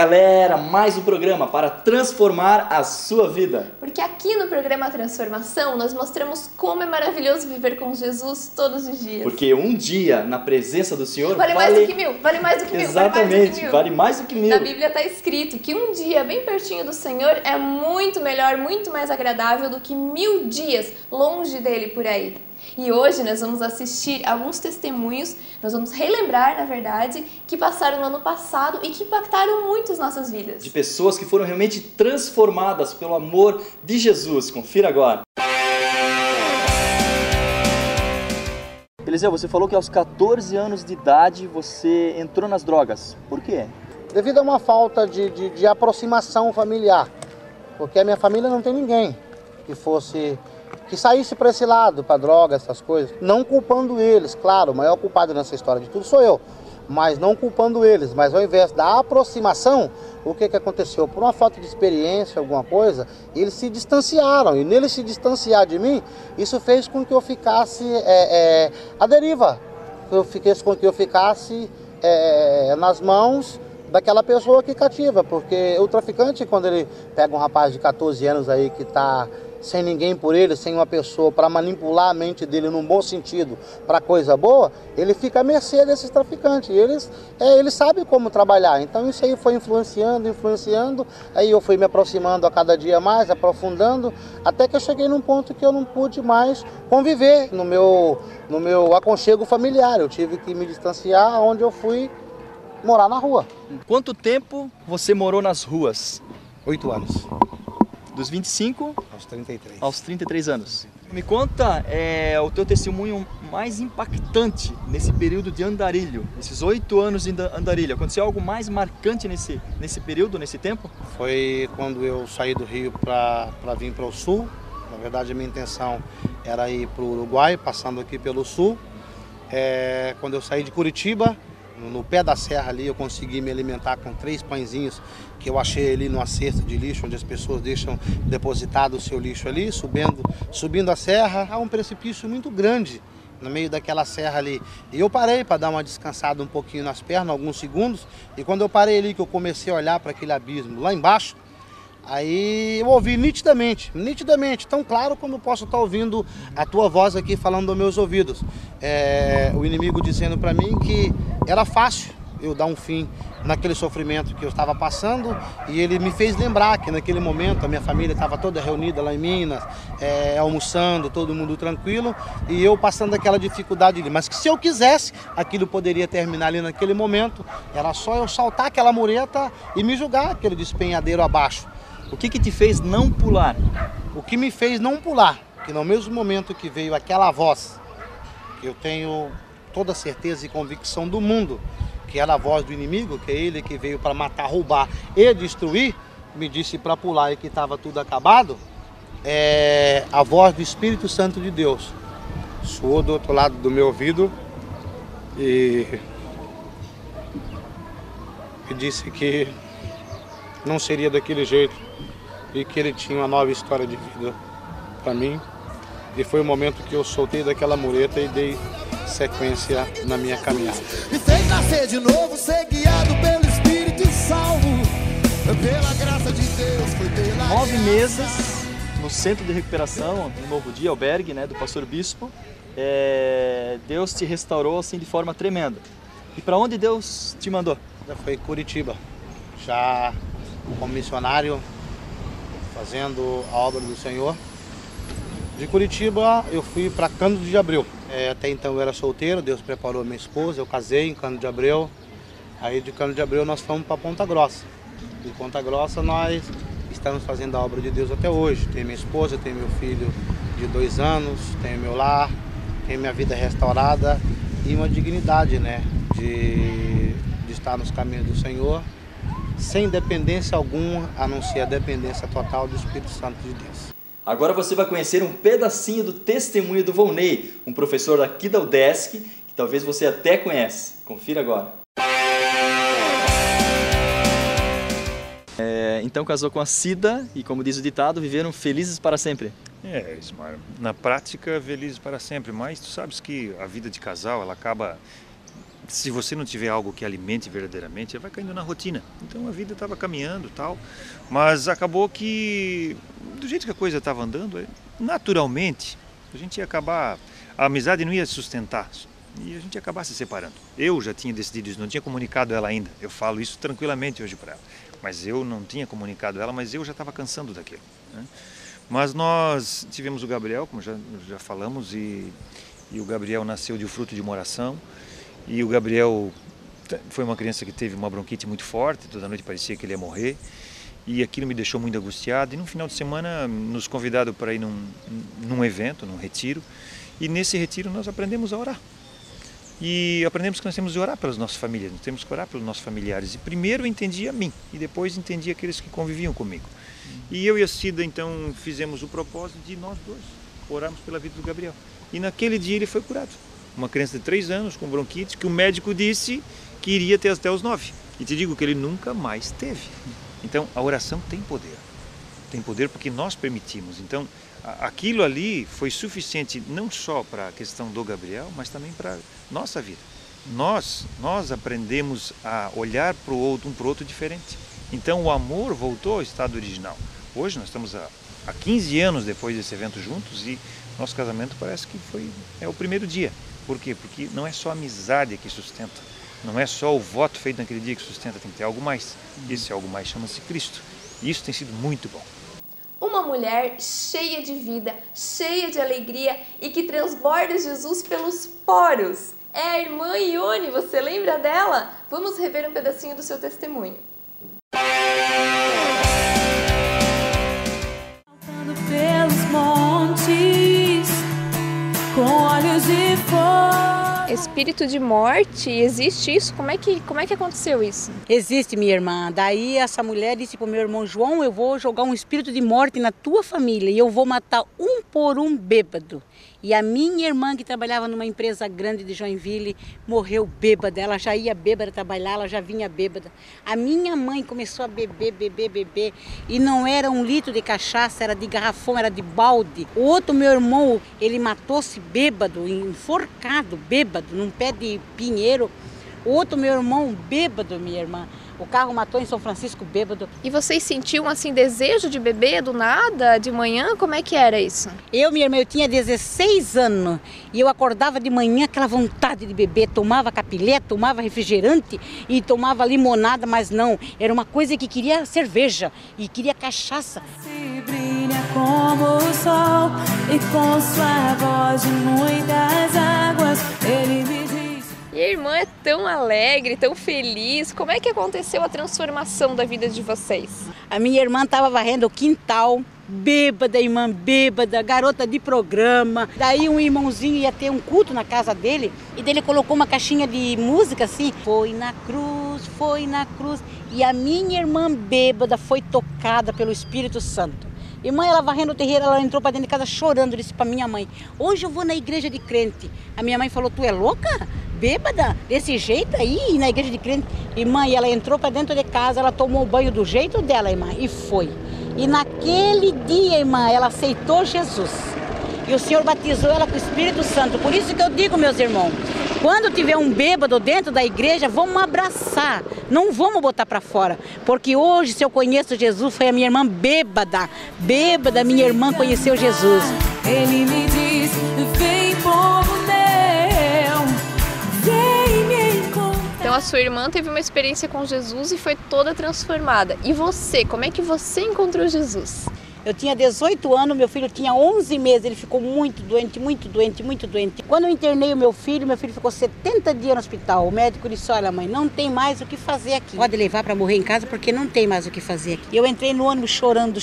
galera, mais um programa para transformar a sua vida. Porque aqui no programa Transformação nós mostramos como é maravilhoso viver com Jesus todos os dias. Porque um dia na presença do Senhor vale mais do que mil, vale mais do que mil. Exatamente, vale mais do que mil. Na Bíblia está escrito que um dia bem pertinho do Senhor é muito melhor, muito mais agradável do que 1000 dias longe dele por aí. E hoje nós vamos assistir alguns testemunhos, nós vamos relembrar, na verdade, que passaram no ano passado e que impactaram muito as nossas vidas. De pessoas que foram realmente transformadas pelo amor de Jesus. Confira agora. Eliseu, você falou que aos 14 anos de idade você entrou nas drogas. Por quê? Devido a uma falta de aproximação familiar. Porque a minha família não tem ninguém que saísse para esse lado, para droga, essas coisas. Não culpando eles, claro, o maior culpado nessa história de tudo sou eu. Mas não culpando eles, mas ao invés da aproximação, o que aconteceu? Por uma falta de experiência, alguma coisa, eles se distanciaram. E nele se distanciar de mim, isso fez com que eu ficasse à deriva. Fez com que eu ficasse nas mãos daquela pessoa que cativa. Porque o traficante, quando ele pega um rapaz de 14 anos aí que está sem ninguém por ele, sem uma pessoa para manipular a mente dele num bom sentido, para coisa boa, ele fica à mercê desses traficantes. Eles sabem como trabalhar. Então isso aí foi influenciando, aí eu fui me aproximando a cada dia mais, aprofundando, até que eu cheguei num ponto que eu não pude mais conviver no meu aconchego familiar. Eu tive que me distanciar, onde eu fui morar na rua. Quanto tempo você morou nas ruas? 8 anos. Dos 25 aos 33. Aos 33 anos. Me conta o teu testemunho mais impactante nesse período de andarilho, esses 8 anos de andarilho. Aconteceu algo mais marcante nesse período, nesse tempo? Foi quando eu saí do Rio para vir para o Sul. Na verdade, a minha intenção era ir para o Uruguai, passando aqui pelo Sul. Quando eu saí de Curitiba, no pé da serra ali, eu consegui me alimentar com 3 pãezinhos que eu achei ali numa cesta de lixo, onde as pessoas deixam depositado o seu lixo ali, subindo a serra. Há um precipício muito grande no meio daquela serra ali. E eu parei para dar uma descansada um pouquinho nas pernas, alguns segundos, e quando eu parei ali, que eu comecei a olhar para aquele abismo lá embaixo, aí eu ouvi nitidamente, tão claro como eu posso estar ouvindo a tua voz aqui falando aos meus ouvidos. O inimigo dizendo para mim que era fácil eu dar um fim naquele sofrimento que eu estava passando, e ele me fez lembrar que naquele momento a minha família estava toda reunida lá em Minas, almoçando, todo mundo tranquilo, e eu passando aquela dificuldade ali. Mas que se eu quisesse, aquilo poderia terminar ali naquele momento, era só eu saltar aquela mureta e me jogar aquele despenhadeiro abaixo. O que te fez não pular? O que me fez não pular, que no mesmo momento que veio aquela voz, que eu tenho toda a certeza e convicção do mundo, que era a voz do inimigo, que é ele que veio para matar, roubar e destruir, me disse para pular e que estava tudo acabado, a voz do Espírito Santo de Deus soou do outro lado do meu ouvido e me disse que não seria daquele jeito e que ele tinha uma nova história de vida para mim. E foi o momento que eu soltei daquela mureta e dei sequência na minha caminhada. Me fez nascer de novo, ser guiado pelo Espírito e salvo pela graça de Deus. Foi pela 9 meses no Centro de Recuperação, no Novo Dia, albergue, do Pastor Bispo. Deus te restaurou assim de forma tremenda. E para onde Deus te mandou? Já foi Curitiba, já como missionário, fazendo a obra do Senhor. De Curitiba eu fui para Cândido de Abreu. Até então eu era solteiro, Deus preparou minha esposa, eu casei em Cândido de Abreu. Aí de Cândido de Abreu nós fomos para Ponta Grossa. De Ponta Grossa nós estamos fazendo a obra de Deus até hoje. Tenho minha esposa, tenho meu filho de 2 anos, tenho meu lar, tenho minha vida restaurada e uma dignidade, de estar nos caminhos do Senhor, sem dependência alguma, a não ser a dependência total do Espírito Santo de Deus. Agora você vai conhecer um pedacinho do testemunho do Volney, um professor aqui da UDESC, que talvez você até conhece. Confira agora. Então casou com a Cida e, como diz o ditado, viveram felizes para sempre. Ismar, na prática felizes para sempre, mas tu sabes que a vida de casal ela acaba se você não tiver algo que alimente verdadeiramente, vai caindo na rotina. Então a vida estava caminhando e tal, mas acabou que, do jeito que a coisa estava andando, naturalmente, a gente ia acabar, a amizade não ia se sustentar e a gente ia acabar se separando. Eu já tinha decidido isso, não tinha comunicado ela ainda, eu falo isso tranquilamente hoje para ela, mas eu não tinha comunicado ela, mas eu já estava cansando daquilo, né? Mas nós tivemos o Gabriel, como já falamos, e o Gabriel nasceu de fruto de uma oração. E o Gabriel foi uma criança que teve uma bronquite muito forte, toda noite parecia que ele ia morrer. E aquilo me deixou muito angustiado. E no final de semana nos convidaram para ir num evento, num retiro. E nesse retiro nós aprendemos a orar. E aprendemos que nós temos que orar pelas nossas famílias, nós temos que orar pelos nossos familiares. E primeiro eu entendi a mim, e depois entendi aqueles que conviviam comigo. E eu e a Cida, então, fizemos o propósito de nós dois orarmos pela vida do Gabriel. E naquele dia ele foi curado. Uma criança de 3 anos com bronquite, que o médico disse que iria ter até os 9. E te digo que ele nunca mais teve. Então, a oração tem poder. Tem poder porque nós permitimos. Então, aquilo ali foi suficiente não só para a questão do Gabriel, mas também para a nossa vida. Nós aprendemos a olhar para o outro, um para o outro diferente. Então, o amor voltou ao estado original. Hoje nós estamos há 15 anos depois desse evento juntos e nosso casamento parece que é o primeiro dia. Por quê? Porque não é só a amizade que sustenta, não é só o voto feito naquele dia que sustenta, tem que ter algo mais. Esse algo mais chama-se Cristo. E isso tem sido muito bom. Uma mulher cheia de vida, cheia de alegria e que transborda Jesus pelos poros. É a irmã Ione, você lembra dela? Vamos rever um pedacinho do seu testemunho. Pelos montes, com olhos de fogo. Espírito de morte, existe isso? Como é que aconteceu isso? Existe, minha irmã. Daí essa mulher disse para o meu irmão João, eu vou jogar um espírito de morte na tua família e eu vou matar um por um bêbado. E a minha irmã, que trabalhava numa empresa grande de Joinville, morreu bêbada. Ela já ia bêbada trabalhar, ela já vinha bêbada. A minha mãe começou a beber. E não era 1 litro de cachaça, era de garrafão, era de balde. O outro, meu irmão, ele matou-se bêbado, enforcado, bêbado, num pé de pinheiro. O outro, meu irmão, bêbado, minha irmã. O carro matou em São Francisco bêbado. E vocês sentiam assim desejo de beber do nada, de manhã? Como é que era isso? Minha irmã, eu tinha 16 anos e eu acordava de manhã aquela vontade de beber. Tomava capilé, tomava refrigerante e tomava limonada, mas não. Era uma coisa que queria cerveja e queria cachaça. Se brilha como o sol e com sua voz de muitas águas ele me diz. E a irmã é tão alegre, tão feliz. Como é que aconteceu a transformação da vida de vocês? A minha irmã estava varrendo o quintal, bêbada, irmã bêbada, garota de programa. Daí um irmãozinho ia ter um culto na casa dele e dele colocou uma caixinha de música assim. Foi na cruz. E a minha irmã bêbada foi tocada pelo Espírito Santo. Irmã, ela varrendo o terreiro, ela entrou para dentro de casa chorando, disse para minha mãe, hoje eu vou na igreja de crente. A minha mãe falou, tu é louca? Bêbada? Desse jeito aí, na igreja de crente? Irmã, e ela entrou para dentro de casa, ela tomou o banho do jeito dela, irmã, e foi. E naquele dia, irmã, ela aceitou Jesus. E o Senhor batizou ela com o Espírito Santo. Por isso que eu digo, meus irmãos, quando tiver um bêbado dentro da igreja, vamos abraçar, não vamos botar para fora. Porque hoje, se eu conheço Jesus, foi a minha irmã bêbada. Bêbada, minha irmã conheceu Jesus. Ele me diz, vem povo meu, vem me encontrar. Então a sua irmã teve uma experiência com Jesus e foi toda transformada. E você, como é que você encontrou Jesus? Eu tinha 18 anos, meu filho tinha 11 meses, ele ficou muito doente. Quando eu internei o meu filho ficou 70 dias no hospital. O médico disse, olha mãe, não tem mais o que fazer aqui. Pode levar para morrer em casa porque não tem mais o que fazer aqui. Eu entrei no ônibus chorando,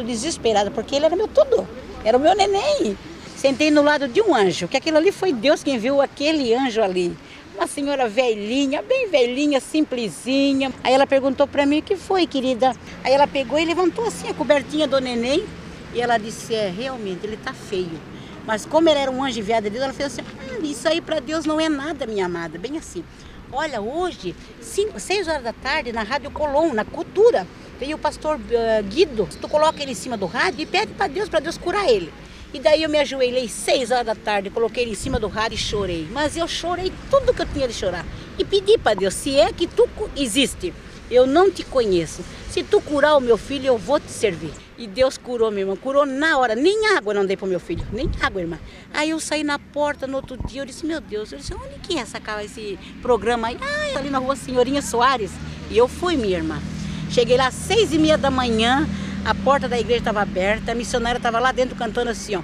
desesperada, porque ele era meu tudo, era o meu neném. Sentei no lado de um anjo, que aquilo ali foi Deus quem viu aquele anjo ali. Uma senhora velhinha, bem velhinha, simplesinha. Aí ela perguntou para mim, o que foi, querida? Aí ela pegou e levantou assim a cobertinha do neném. E ela disse, realmente, ele tá feio. Mas como ele era um anjo enviado de Deus, ela fez assim, isso aí para Deus não é nada, minha amada. Bem assim, olha, hoje, 6 horas da tarde, na Rádio Colom, na Cultura, veio o pastor Guido. Tu coloca ele em cima do rádio e pede para Deus curar ele. E daí eu me ajoelhei 6 horas da tarde, coloquei ele em cima do rádio e chorei. Mas eu chorei tudo que eu tinha de chorar. E pedi para Deus, se é que tu existe, eu não te conheço. Se tu curar o meu filho, eu vou te servir. E Deus curou, minha irmã, curou na hora. Nem água eu não dei para o meu filho, nem água, irmã. Aí eu saí na porta no outro dia, eu disse, meu Deus, eu disse, onde que é esse programa aí? Ah, ali na rua Senhorinha Soares. E eu fui, minha irmã. Cheguei lá às 6h30 da manhã, a porta da igreja estava aberta, a missionária estava lá dentro cantando assim, ó.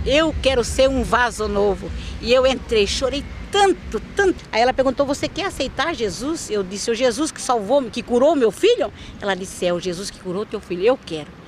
Eu quero ser um vaso novo. E eu entrei, chorei tanto, tanto. Aí ela perguntou, você quer aceitar Jesus? Eu disse, o Jesus que salvou, que curou meu filho? Ela disse, é o Jesus que curou teu filho, eu quero.